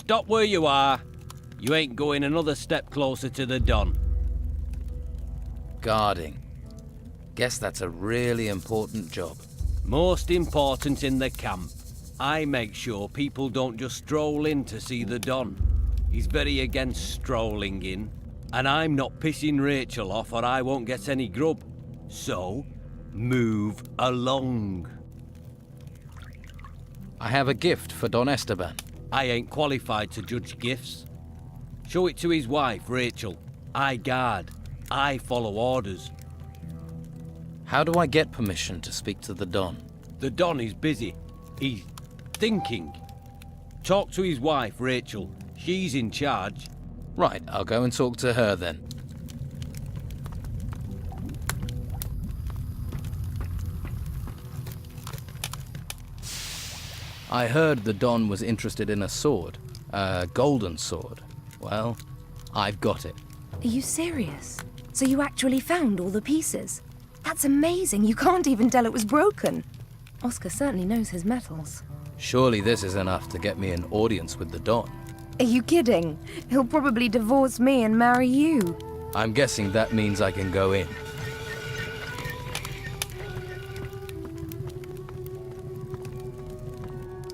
Stop where you are. You ain't going another step closer to the Don. Guarding. Guess that's a really important job. Most important in the camp. I make sure people don't just stroll in to see the Don. He's very against strolling in. And I'm not pissing Rachel off or I won't get any grub. So, move along. I have a gift for Don Esteban. I ain't qualified to judge gifts. Show it to his wife, Rachel. I guard. I follow orders. How do I get permission to speak to the Don? The Don is busy. He's thinking. Talk to his wife, Rachel. She's in charge. Right, I'll go and talk to her then. I heard the Don was interested in a sword. A golden sword. Well, I've got it. Are you serious? So you actually found all the pieces? That's amazing. You can't even tell it was broken. Oscar certainly knows his metals. Surely this is enough to get me an audience with the Don. Are you kidding? He'll probably divorce me and marry you. I'm guessing that means I can go in.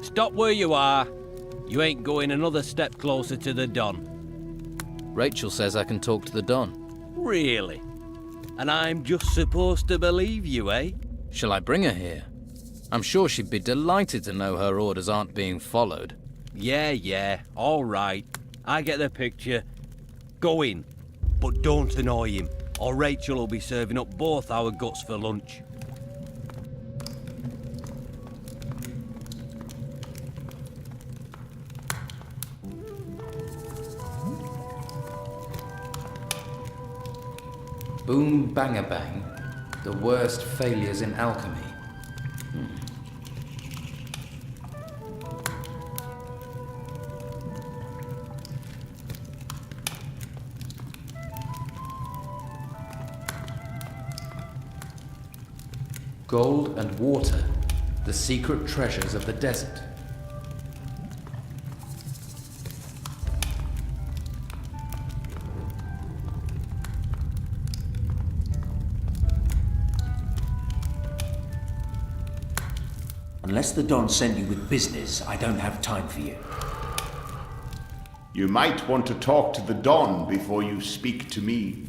Stop where you are. You ain't going another step closer to the Don. Rachel says I can talk to the Don. Really? And I'm just supposed to believe you, eh? Shall I bring her here? I'm sure she'd be delighted to know her orders aren't being followed. Yeah, all right. I get the picture. Go in, but don't annoy him, or Rachel will be serving up both our guts for lunch. Boom banger bang, the worst failures in alchemy. Gold and water, the secret treasures of the desert. Unless the Don sent you with business, I don't have time for you. You might want to talk to the Don before you speak to me.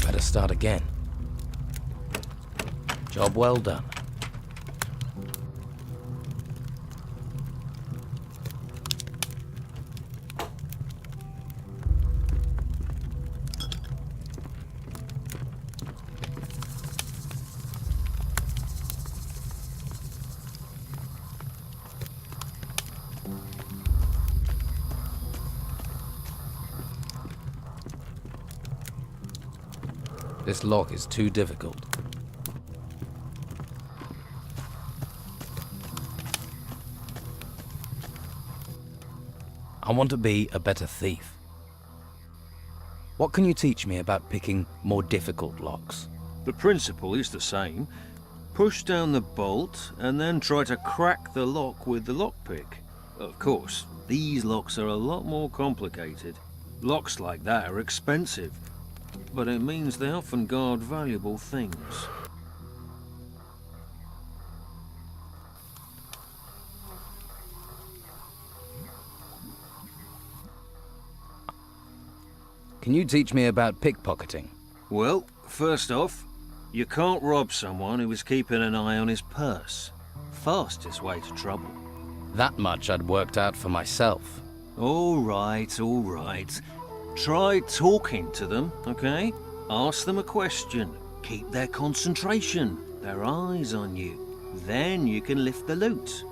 Better start again. Job well done. This lock is too difficult. I want to be a better thief. What can you teach me about picking more difficult locks? The principle is the same. Push down the bolt and then try to crack the lock with the lockpick. Of course, these locks are a lot more complicated. Locks like that are expensive, but it means they often guard valuable things. Can you teach me about pickpocketing? Well, first off, you can't rob someone who is keeping an eye on his purse. Fastest way to trouble. That much I'd worked out for myself. All right. Try talking to them, okay? Ask them a question. Keep their concentration, their eyes on you. Then you can lift the loot.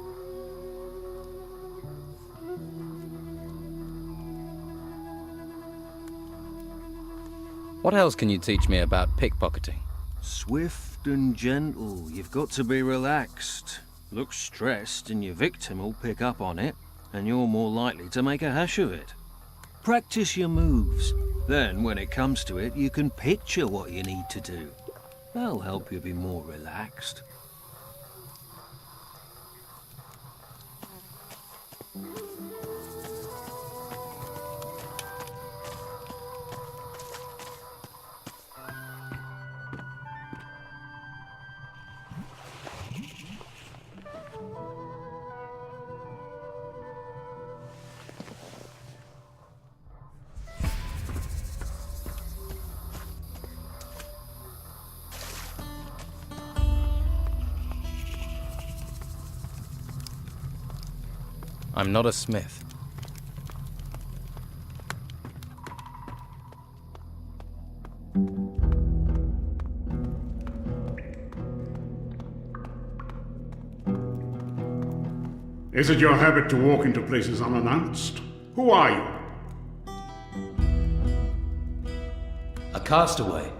What else can you teach me about pickpocketing? Swift and gentle. You've got to be relaxed. Look stressed and your victim will pick up on it, and you're more likely to make a hash of it. Practice your moves. Then, when it comes to it, you can picture what you need to do. That'll help you be more relaxed. I'm not a smith. Is it your habit to walk into places unannounced? Who are you? A castaway.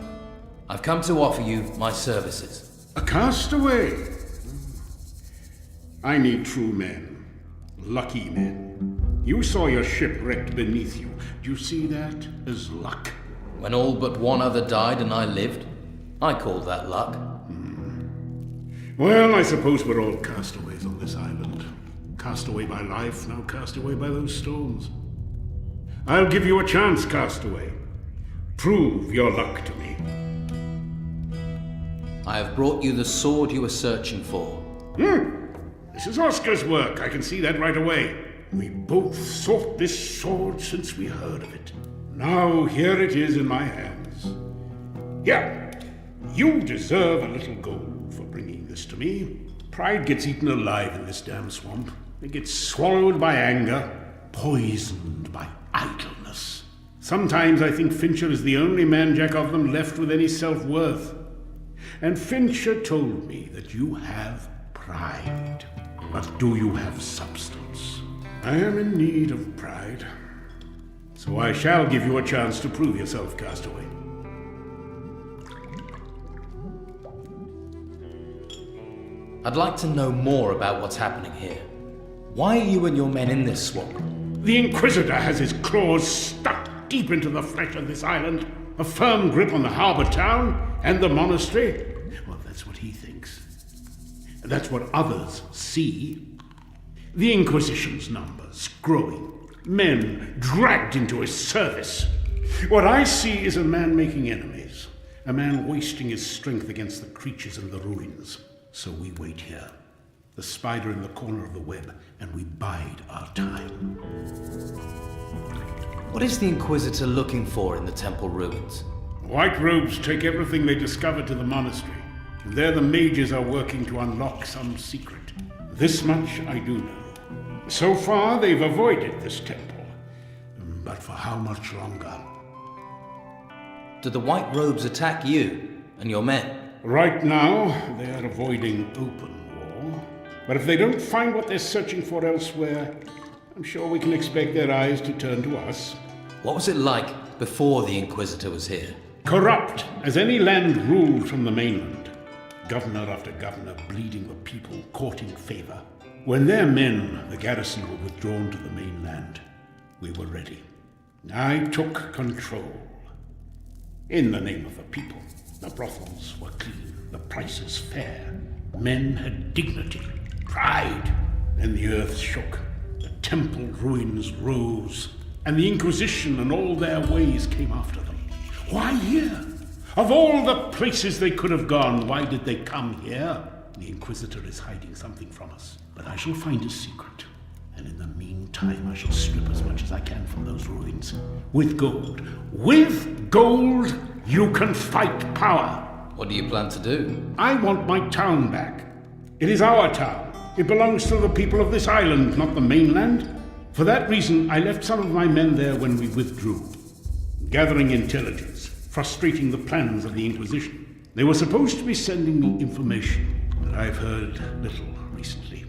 I've come to offer you my services. A castaway? I need true men. Lucky men. You saw your ship wrecked beneath you. Do you see that as luck? When all but one other died and I lived, I call that luck. Well, I suppose we're all castaways on this island. Castaway by life, now castaway by those stones. I'll give you a chance, castaway. Prove your luck to me. I have brought you the sword you were searching for. This is Oscar's work. I can see that right away. We both sought this sword since we heard of it. Now here it is in my hands. Here, you deserve a little gold for bringing this to me. Pride gets eaten alive in this damn swamp. It gets swallowed by anger, poisoned by idleness. Sometimes I think Fincher is the only man-jack of them left with any self-worth. And Fincher told me that you have pride. But do you have substance? I am in need of pride. So I shall give you a chance to prove yourself, castaway. I'd like to know more about what's happening here. Why are you and your men in this swamp? The Inquisitor has his claws stuck deep into the flesh of this island, a firm grip on the harbor town and the monastery. Well, that's what he thinks. And that's what others see. The Inquisition's numbers growing, men dragged into his service. What I see is a man making enemies, a man wasting his strength against the creatures in the ruins. So we wait here, the spider in the corner of the web, and we bide our time. What is the Inquisitor looking for in the temple ruins? White robes take everything they discover to the monastery, and there the mages are working to unlock some secret. This much I do know. So far, they've avoided this temple. But for how much longer? Do the white robes attack you and your men? Right now, they are avoiding open war. But if they don't find what they're searching for elsewhere, I'm sure we can expect their eyes to turn to us. What was it like before the Inquisitor was here? Corrupt as any land ruled from the mainland. Governor after governor bleeding the people, courting favor. When their men, the garrison, were withdrawn to the mainland, we were ready. I took control. In the name of the people. The brothels were clean, the prices fair. Men had dignity, pride. Then the earth shook, the temple ruins rose, and the Inquisition and all their ways came after them. Why here? Of all the places they could have gone, why did they come here? The Inquisitor is hiding something from us, but I shall find his secret. And in the meantime, I shall strip as much as I can from those ruins. With gold. With gold, you can fight power. What do you plan to do? I want my town back. It is our town. It belongs to the people of this island, not the mainland. For that reason, I left some of my men there when we withdrew, gathering intelligence, frustrating the plans of the Inquisition. They were supposed to be sending me information, but I've heard little recently.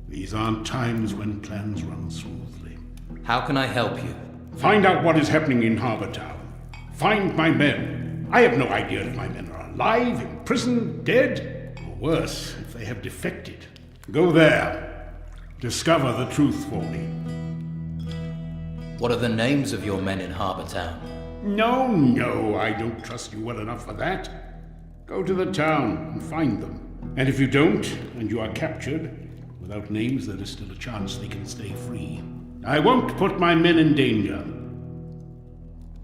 These aren't times when plans run smoothly. How can I help you? Find out what is happening in Harbour Town. Find my men. I have no idea if my men are alive, imprisoned, dead, or worse, if they have defected. Go there. Discover the truth for me. What are the names of your men in Harbour Town? No, I don't trust you well enough for that. Go to the town and find them. And if you don't, and you are captured, without names there is still a chance they can stay free. I won't put my men in danger.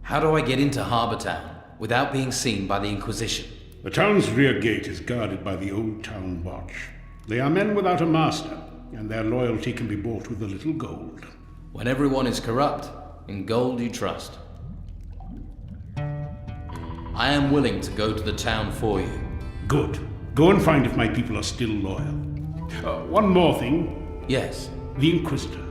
How do I get into Harbour Town without being seen by the Inquisition? The town's rear gate is guarded by the Old Town Watch. They are men without a master, and their loyalty can be bought with a little gold. When everyone is corrupt, in gold you trust. I am willing to go to the town for you. Good. Go and find if my people are still loyal. One more thing. Yes. The Inquisitor.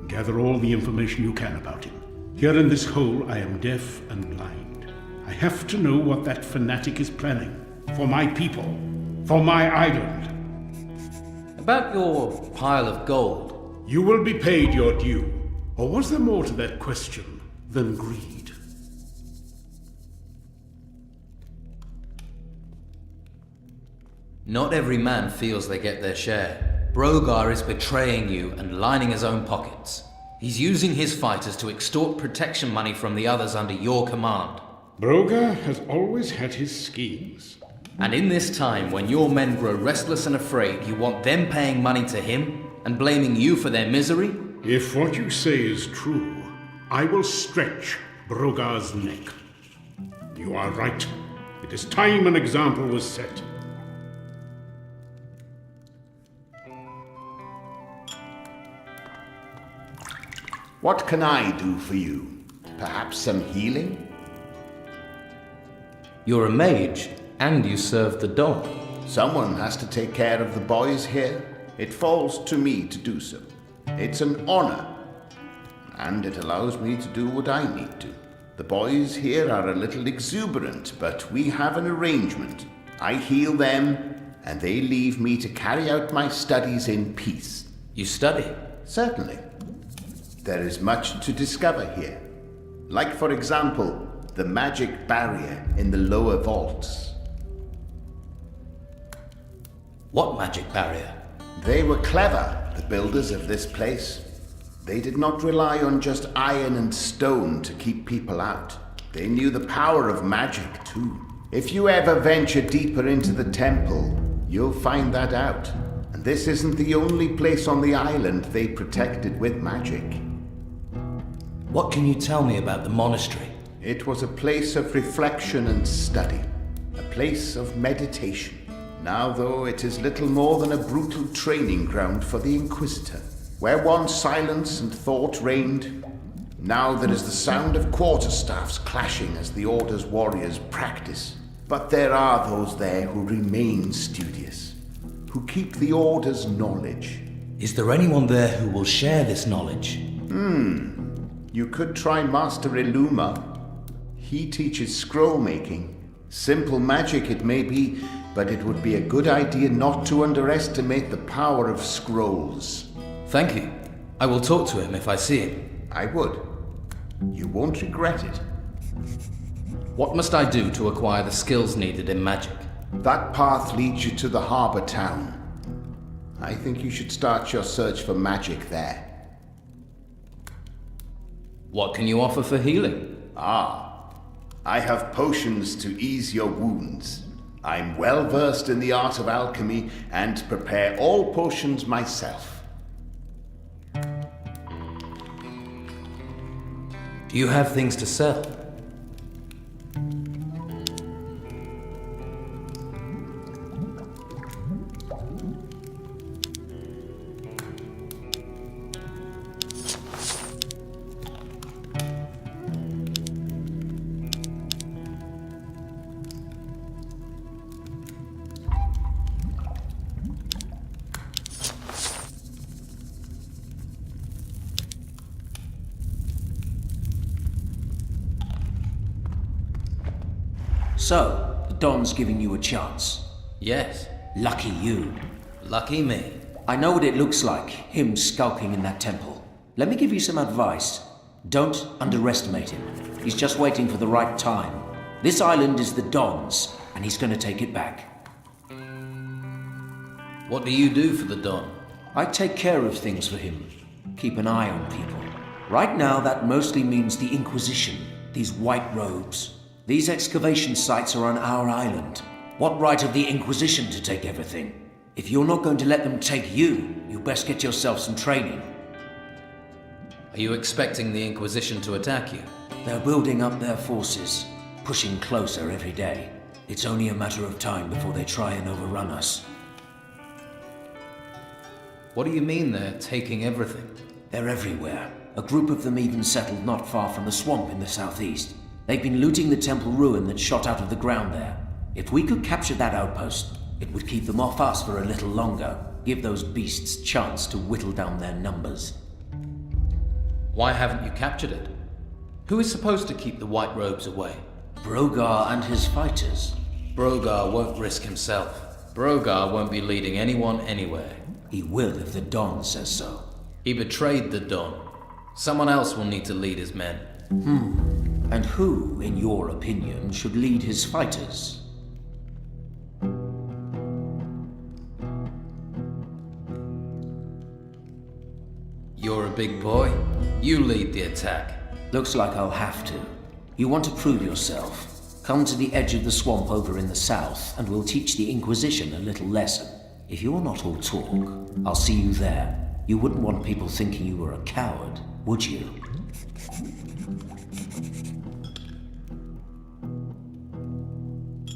Gather all the information you can about him. Here in this hole, I am deaf and blind. I have to know what that fanatic is planning. For my people. For my island. About your pile of gold. You will be paid your due. Or was there more to that question than greed? Not every man feels they get their share. Brogar is betraying you and lining his own pockets. He's using his fighters to extort protection money from the others under your command. Brogar has always had his schemes. And in this time, when your men grow restless and afraid, you want them paying money to him and blaming you for their misery? If what you say is true, I will stretch Brogar's neck. You are right. It is time an example was set. What can I do for you? Perhaps some healing? You're a mage, and you serve the Don. Someone has to take care of the boys here. It falls to me to do so. It's an honor, and it allows me to do what I need to. The boys here are a little exuberant, but we have an arrangement. I heal them, and they leave me to carry out my studies in peace. You study? Certainly. There is much to discover here. Like, for example, the magic barrier in the lower vaults. What magic barrier? They were clever, the builders of this place. They did not rely on just iron and stone to keep people out. They knew the power of magic, too. If you ever venture deeper into the temple, you'll find that out. And this isn't the only place on the island they protected with magic. What can you tell me about the monastery? It was a place of reflection and study, a place of meditation. Now, though, it is little more than a brutal training ground for the Inquisitor. Where once silence and thought reigned, now there is the sound of quarterstaffs clashing as the Order's warriors practice. But there are those there who remain studious, who keep the Order's knowledge. Is there anyone there who will share this knowledge? You could try Master Illuma. He teaches scroll making. Simple magic it may be, but it would be a good idea not to underestimate the power of scrolls. Thank you. I will talk to him if I see him. I would. You won't regret it. What must I do to acquire the skills needed in magic? That path leads you to the harbour town. I think you should start your search for magic there. What can you offer for healing? I have potions to ease your wounds. I'm well versed in the art of alchemy and prepare all potions myself. Do you have things to sell? So, the Don's giving you a chance. Yes. Lucky you. Lucky me. I know what it looks like, him skulking in that temple. Let me give you some advice. Don't underestimate him. He's just waiting for the right time. This island is the Don's, and he's going to take it back. What do you do for the Don? I take care of things for him. Keep an eye on people. Right now, that mostly means the Inquisition. These white robes. These excavation sites are on our island. What right have the Inquisition to take everything? If you're not going to let them take you, you best get yourself some training. Are you expecting the Inquisition to attack you? They're building up their forces, pushing closer every day. It's only a matter of time before they try and overrun us. What do you mean they're taking everything? They're everywhere. A group of them even settled not far from the swamp in the southeast. They've been looting the temple ruin that shot out of the ground there. If we could capture that outpost, it would keep them off us for a little longer, give those beasts chance to whittle down their numbers. Why haven't you captured it? Who is supposed to keep the white robes away? Brogar and his fighters. Brogar won't risk himself. Brogar won't be leading anyone anywhere. He will if the Don says so. He betrayed the Don. Someone else will need to lead his men. And who, in your opinion, should lead his fighters? You're a big boy. You lead the attack. Looks like I'll have to. You want to prove yourself? Come to the edge of the swamp over in the south, and we'll teach the Inquisition a little lesson. If you're not all talk, I'll see you there. You wouldn't want people thinking you were a coward, would you?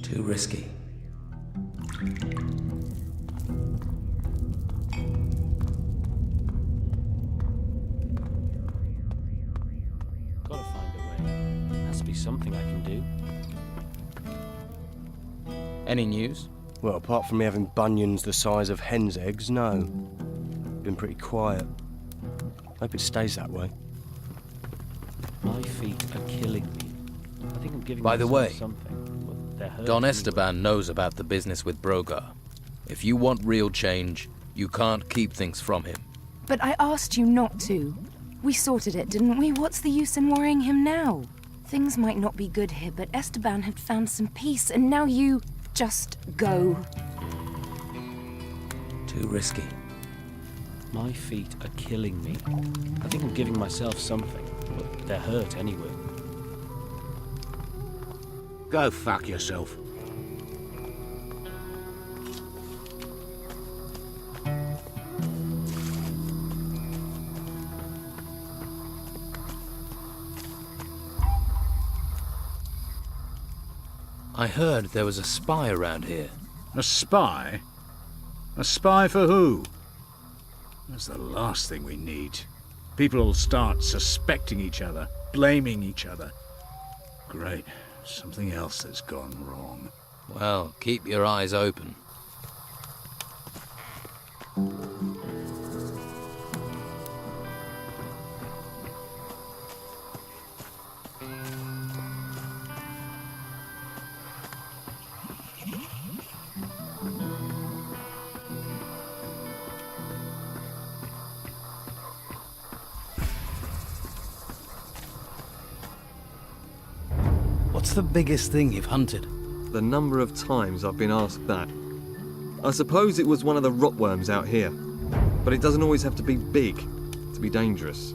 Too risky. Gotta find a way. Has to be something I can do. Any news? Well, apart from me having bunions the size of hen's eggs, no. Been pretty quiet. Hope it stays that way. My feet are killing me. I think I'm giving By the myself way, something, but they're hurting Don me. Esteban knows about the business with Brogar. If you want real change, you can't keep things from him. But I asked you not to. We sorted it, didn't we? What's the use in worrying him now? Things might not be good here, but Esteban had found some peace, and now you... just go. Too risky. My feet are killing me. I think I'm giving myself something, but they're hurt anyway. Go fuck yourself. I heard there was a spy around here. A spy? A spy for who? That's the last thing we need. People will start suspecting each other, blaming each other. Great. Something else that's gone wrong. Well, keep your eyes open. What's the biggest thing you've hunted? The number of times I've been asked that. I suppose it was one of the rotworms out here. But it doesn't always have to be big to be dangerous.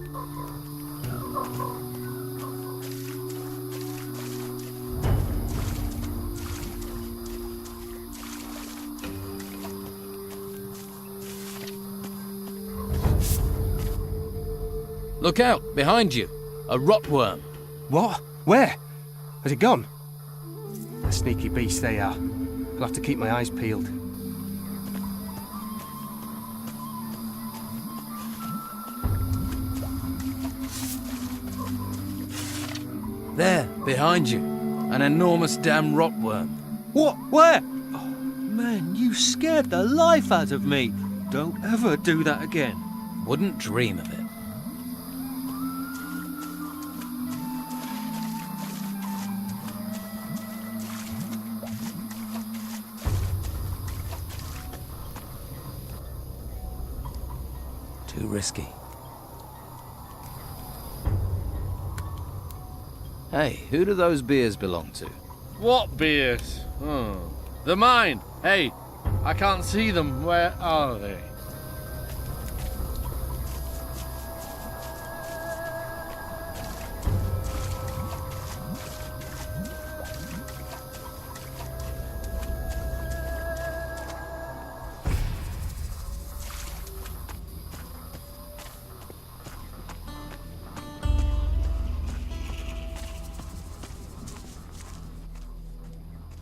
Look out! Behind you! A rotworm! What? Where? Has it gone? A sneaky beast they are. I'll have to keep my eyes peeled. There, behind you. An enormous damn rotworm. What? Where? Oh, man, you scared the life out of me. Don't ever do that again. Wouldn't dream of it. Too risky. Hey, who do those beers belong to? What beers? They're mine. Hey, I can't see them. Where are they?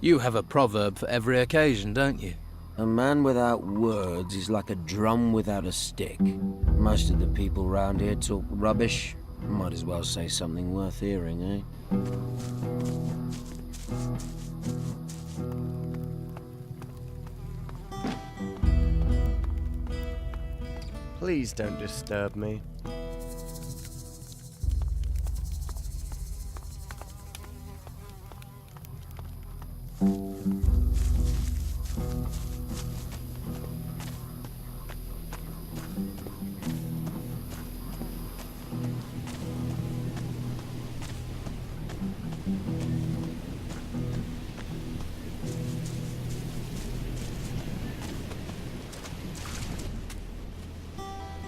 You have a proverb for every occasion, don't you? A man without words is like a drum without a stick. Most of the people round here talk rubbish. Might as well say something worth hearing, eh? Please don't disturb me.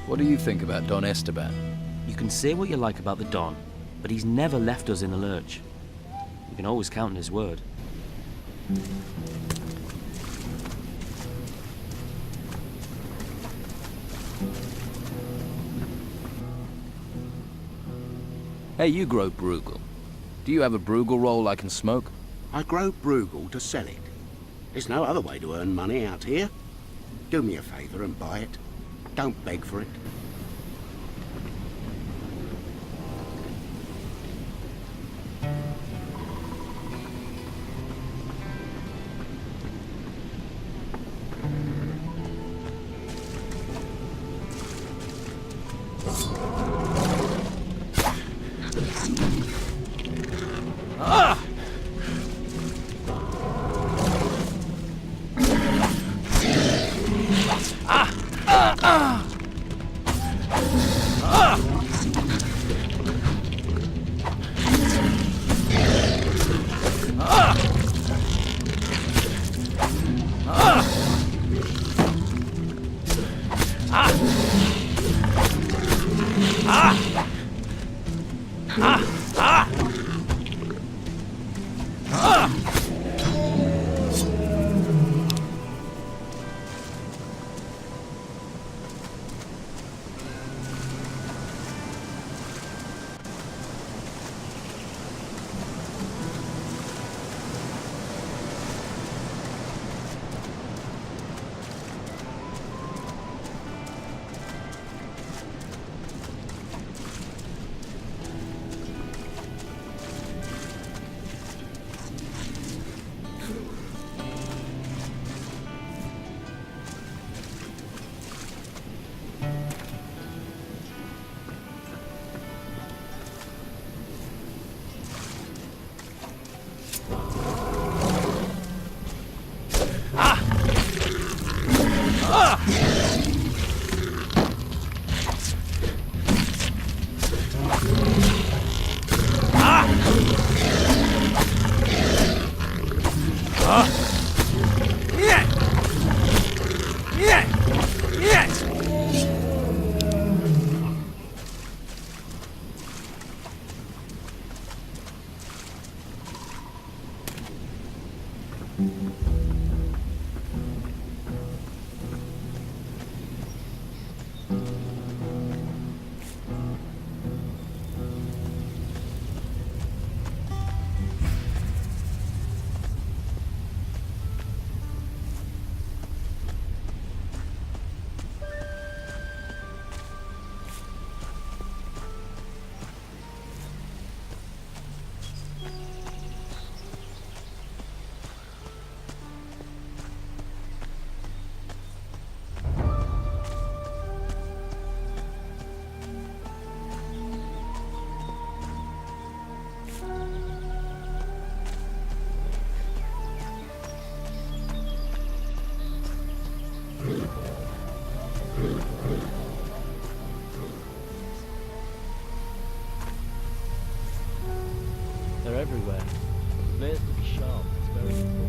What do you think about Don Esteban? You can say what you like about the Don, but he's never left us in the lurch. We can always count on his word. Hey, you grow Bruegel. Do you have a Bruegel roll I can smoke? I grow Bruegel to sell it. There's no other way to earn money out here. Do me a favour and buy it. Don't beg for it. everywhere. Players to be sharp, it's very important.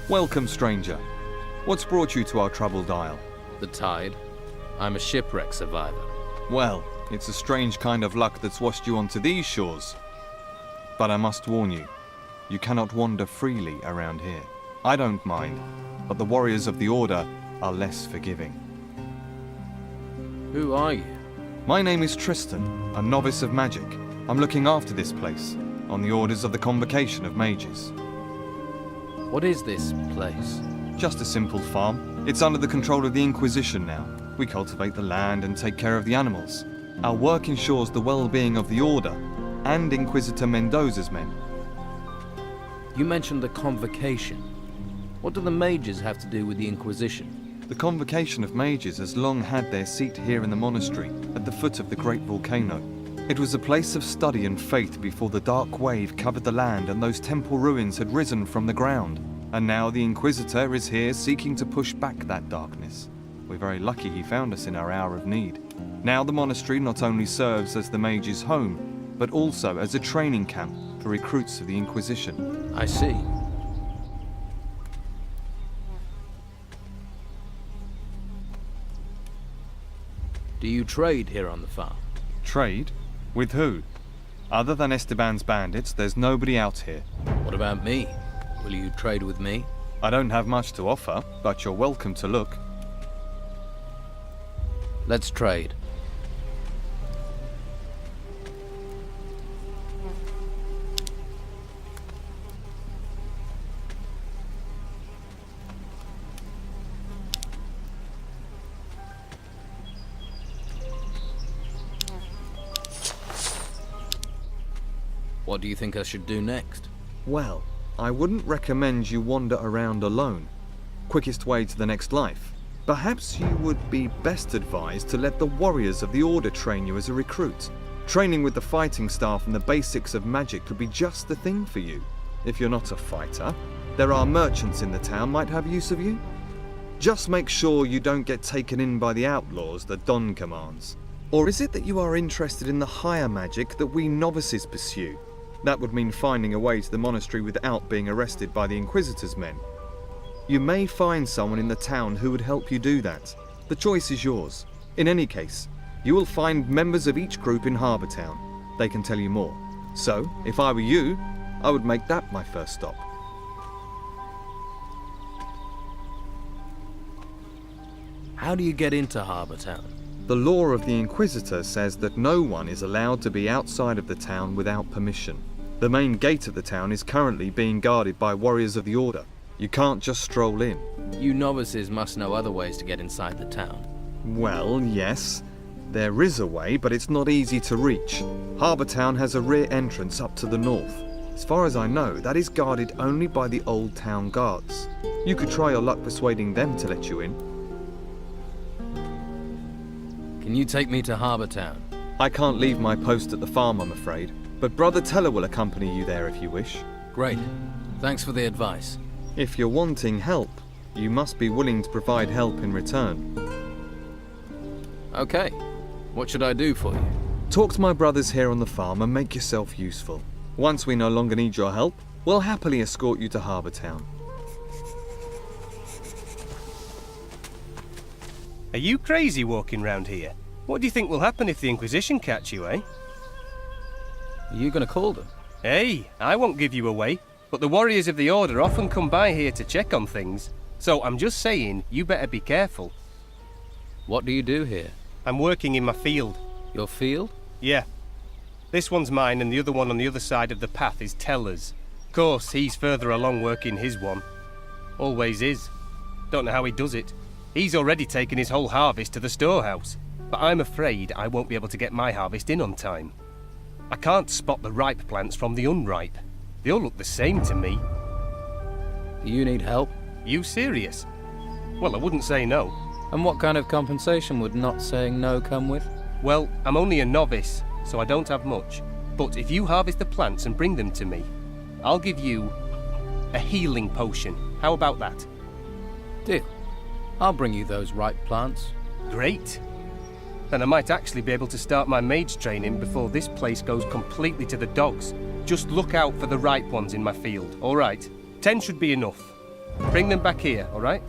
Welcome, stranger. What's brought you to our troubled isle? The tide. I'm a shipwreck survivor. Well, it's a strange kind of luck that's washed you onto these shores. But I must warn you, you cannot wander freely around here. I don't mind, but the warriors of the Order are less forgiving. Who are you? My name is Tristan, a novice of magic. I'm looking after this place, on the orders of the Convocation of Mages. What is this place? Just a simple farm. It's under the control of the Inquisition now. We cultivate the land and take care of the animals. Our work ensures the well-being of the Order and Inquisitor Mendoza's men. You mentioned the Convocation. What do the mages have to do with the Inquisition? The Convocation of Mages has long had their seat here in the monastery, at the foot of the great volcano. It was a place of study and faith before the dark wave covered the land and those temple ruins had risen from the ground. And now the Inquisitor is here seeking to push back that darkness. We're very lucky he found us in our hour of need. Now the monastery not only serves as the mage's home, but also as a training camp for recruits of the Inquisition. I see. Do you trade here on the farm? Trade? With who? Other than Esteban's bandits, there's nobody out here. What about me? Will you trade with me? I don't have much to offer, but you're welcome to look. Let's trade. What do you think I should do next? Well, I wouldn't recommend you wander around alone. Quickest way to the next life. Perhaps you would be best advised to let the warriors of the Order train you as a recruit. Training with the fighting staff and the basics of magic could be just the thing for you. If you're not a fighter, there are merchants in the town might have use of you. Just make sure you don't get taken in by the outlaws that Don commands. Or is it that you are interested in the higher magic that we novices pursue? That would mean finding a way to the monastery without being arrested by the Inquisitor's men. You may find someone in the town who would help you do that. The choice is yours. In any case, you will find members of each group in Harbour Town. They can tell you more. So, if I were you, I would make that my first stop. How do you get into Harbour Town? The law of the Inquisitor says that no one is allowed to be outside of the town without permission. The main gate of the town is currently being guarded by warriors of the Order. You can't just stroll in. You novices must know other ways to get inside the town. Well, yes. There is a way, but it's not easy to reach. Harbour Town has a rear entrance up to the north. As far as I know, that is guarded only by the old town guards. You could try your luck persuading them to let you in. Can you take me to Harbour Town? I can't leave my post at the farm, I'm afraid, but Brother Teller will accompany you there if you wish. Great. Thanks for the advice. If you're wanting help, you must be willing to provide help in return. Okay. What should I do for you? Talk to my brothers here on the farm and make yourself useful. Once we no longer need your help, we'll happily escort you to Harbour Town. Are you crazy walking round here? What do you think will happen if the Inquisition catch you, eh? Are you going to call them? Hey, I won't give you away. But the warriors of the Order often come by here to check on things. So I'm just saying, you better be careful. What do you do here? I'm working in my field. Your field? Yeah. This one's mine and the other one on the other side of the path is Teller's. Of course, he's further along working his one. Always is. Don't know how he does it. He's already taken his whole harvest to the storehouse. But I'm afraid I won't be able to get my harvest in on time. I can't spot the ripe plants from the unripe. They all look the same to me. Do you need help? You serious? Well, I wouldn't say no. And what kind of compensation would not saying no come with? Well, I'm only a novice, so I don't have much. But if you harvest the plants and bring them to me, I'll give you a healing potion. How about that? Deal. I'll bring you those ripe plants. Great. Then I might actually be able to start my mage training before this place goes completely to the dogs. Just look out for the ripe ones in my field, all right? 10 should be enough. Bring them back here, all right?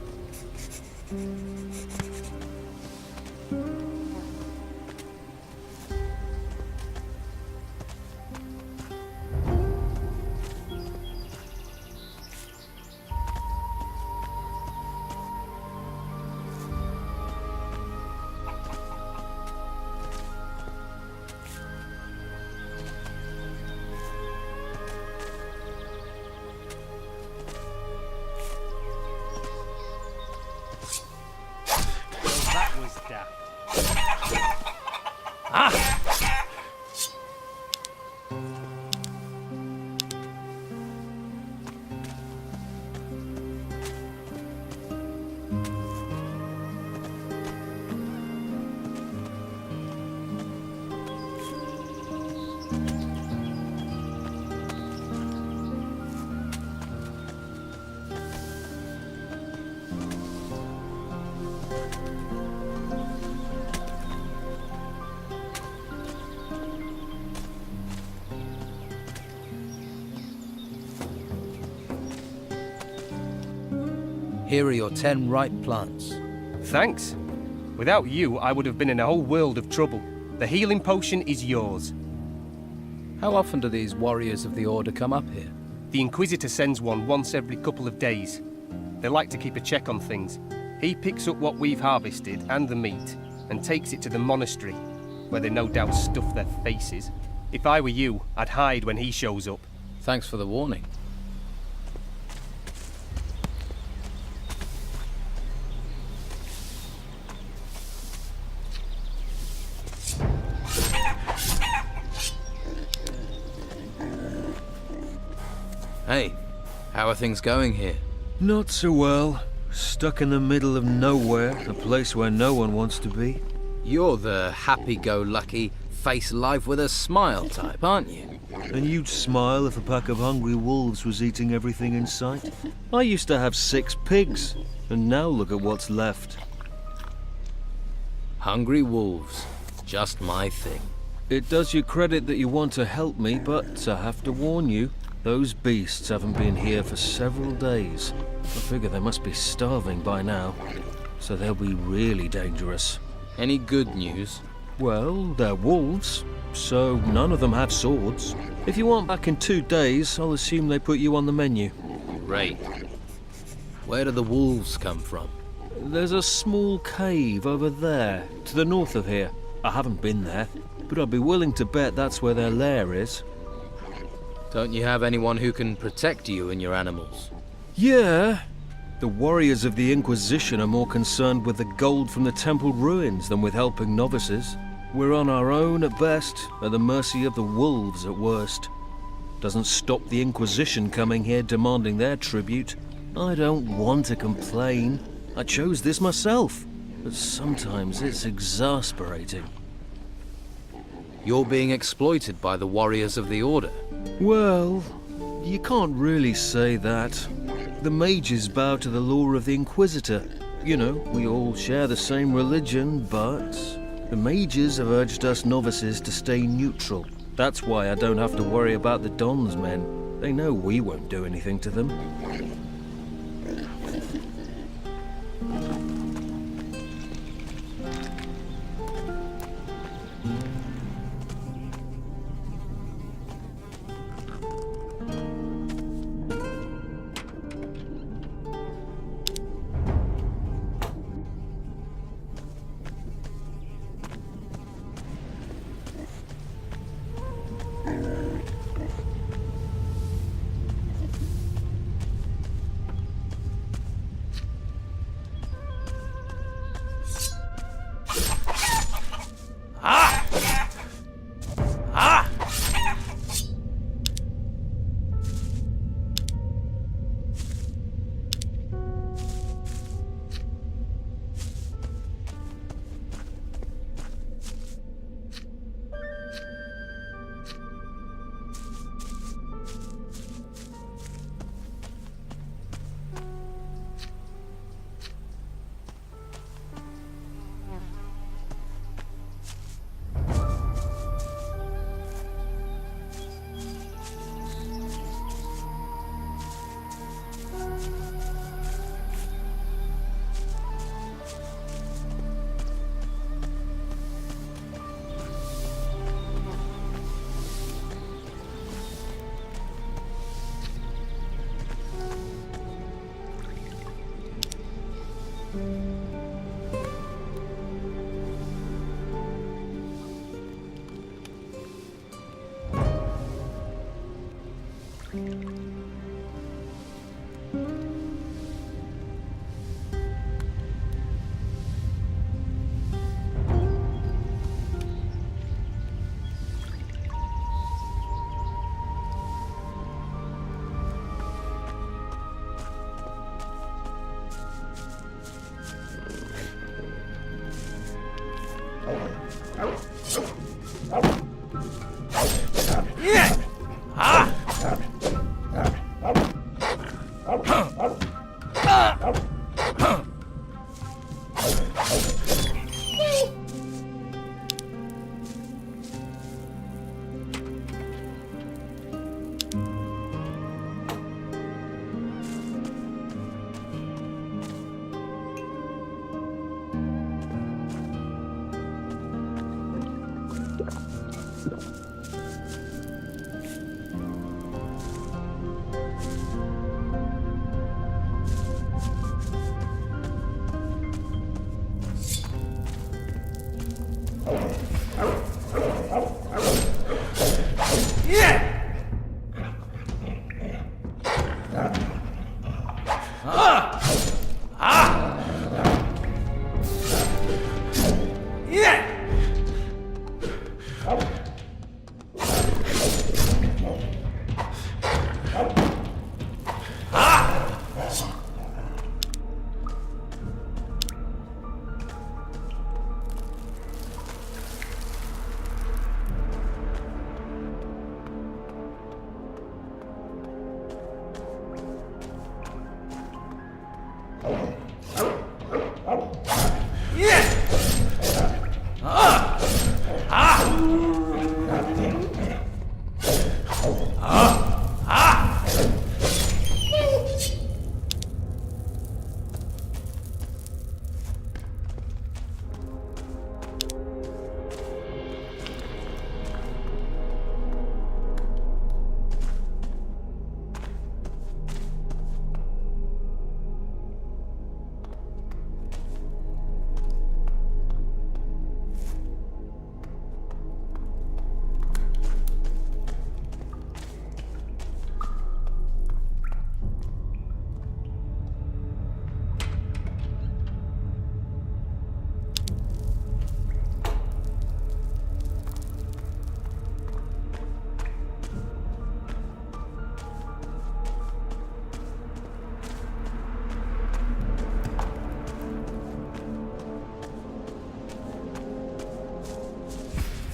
Here are your 10 ripe plants. Thanks. Without you, I would have been in a whole world of trouble. The healing potion is yours. How often do these warriors of the Order come up here? The Inquisitor sends one once every couple of days. They like to keep a check on things. He picks up what we've harvested and the meat and takes it to the monastery, where they no doubt stuff their faces. If I were you, I'd hide when he shows up. Thanks for the warning. Hey, how are things going here? Not so well. Stuck in the middle of nowhere, a place where no one wants to be. You're the happy-go-lucky, face life with a smile type, aren't you? And you'd smile if a pack of hungry wolves was eating everything in sight? I used to have 6 pigs, and now look at what's left. Hungry wolves. Just my thing. It does you credit that you want to help me, but I have to warn you, those beasts haven't been here for several days. I figure they must be starving by now, so they'll be really dangerous. Any good news? Well, they're wolves, so none of them have swords. If you want back in 2 days, I'll assume they put you on the menu. Great. Where do the wolves come from? There's a small cave over there, to the north of here. I haven't been there, but I'd be willing to bet that's where their lair is. Don't you have anyone who can protect you and your animals? Yeah. The warriors of the Inquisition are more concerned with the gold from the temple ruins than with helping novices. We're on our own at best, at the mercy of the wolves at worst. Doesn't stop the Inquisition coming here demanding their tribute. I don't want to complain. I chose this myself, but sometimes it's exasperating. You're being exploited by the warriors of the Order. Well, you can't really say that. The mages bow to the law of the Inquisitor. You know, we all share the same religion, but the mages have urged us novices to stay neutral. That's why I don't have to worry about the Don's men. They know we won't do anything to them.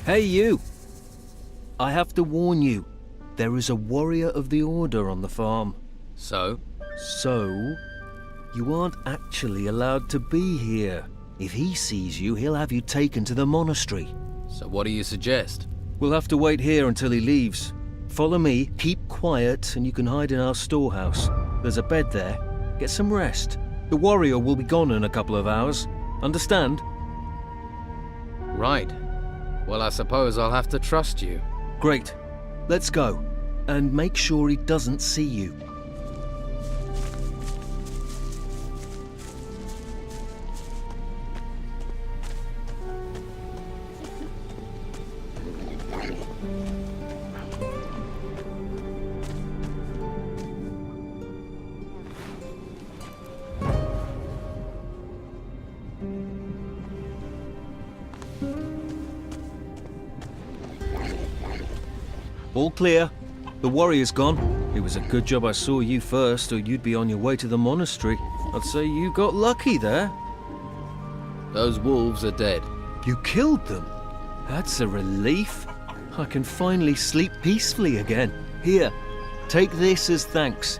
Hey, you! I have to warn you, there is a warrior of the Order on the farm. So? So, you aren't actually allowed to be here. If he sees you, he'll have you taken to the monastery. So what do you suggest? We'll have to wait here until he leaves. Follow me, keep quiet, and you can hide in our storehouse. There's a bed there. Get some rest. The warrior will be gone in a couple of hours. Understand? Right. Well, I suppose I'll have to trust you. Great. Let's go. And make sure he doesn't see you. All clear. The warrior's gone. It was a good job I saw you first, or you'd be on your way to the monastery. I'd say you got lucky there. Those wolves are dead. You killed them? That's a relief. I can finally sleep peacefully again. Here, take this as thanks.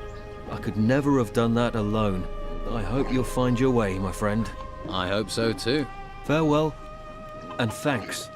I could never have done that alone. I hope you'll find your way, my friend. I hope so too. Farewell, and thanks.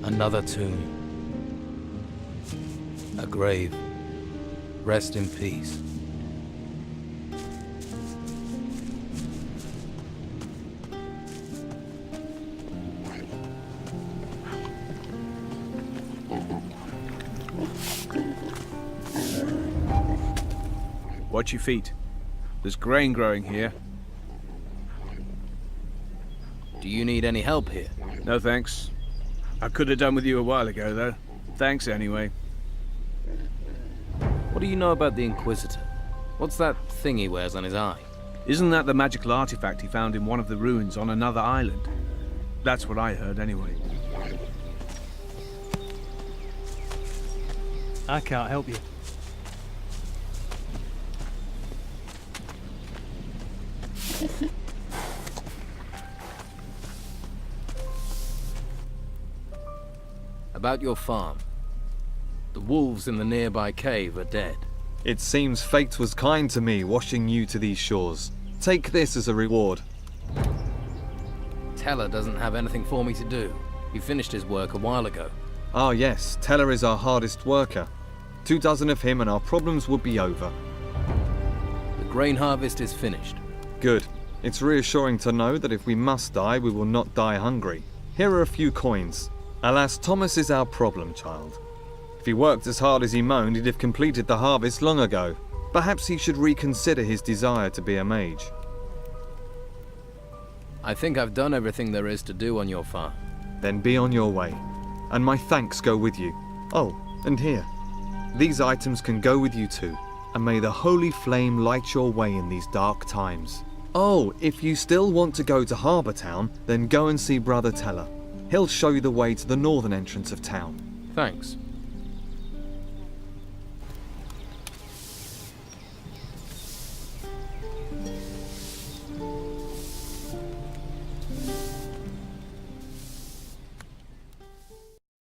Another tomb. A grave. Rest in peace. Watch your feet. There's grain growing here. Do you need any help here? No thanks. I could have done with you a while ago, though. Thanks anyway. What do you know about the Inquisitor? What's that thing he wears on his eye? Isn't that the magical artifact he found in one of the ruins on another island? That's what I heard anyway. I can't help you. About your farm. The wolves in the nearby cave are dead. It seems fate was kind to me, washing you to these shores. Take this as a reward. Teller doesn't have anything for me to do. He finished his work a while ago. Ah yes, Teller is our hardest worker. 24 of him and our problems would be over. The grain harvest is finished. Good. It's reassuring to know that if we must die, we will not die hungry. Here are a few coins. Alas, Thomas is our problem child. If he worked as hard as he moaned, he'd have completed the harvest long ago. Perhaps he should reconsider his desire to be a mage. I think I've done everything there is to do on your farm. Then be on your way. And my thanks go with you. Oh, and here. These items can go with you too. And may the holy flame light your way in these dark times. Oh, if you still want to go to Harbour Town, then go and see Brother Teller. He'll show you the way to the northern entrance of town. Thanks.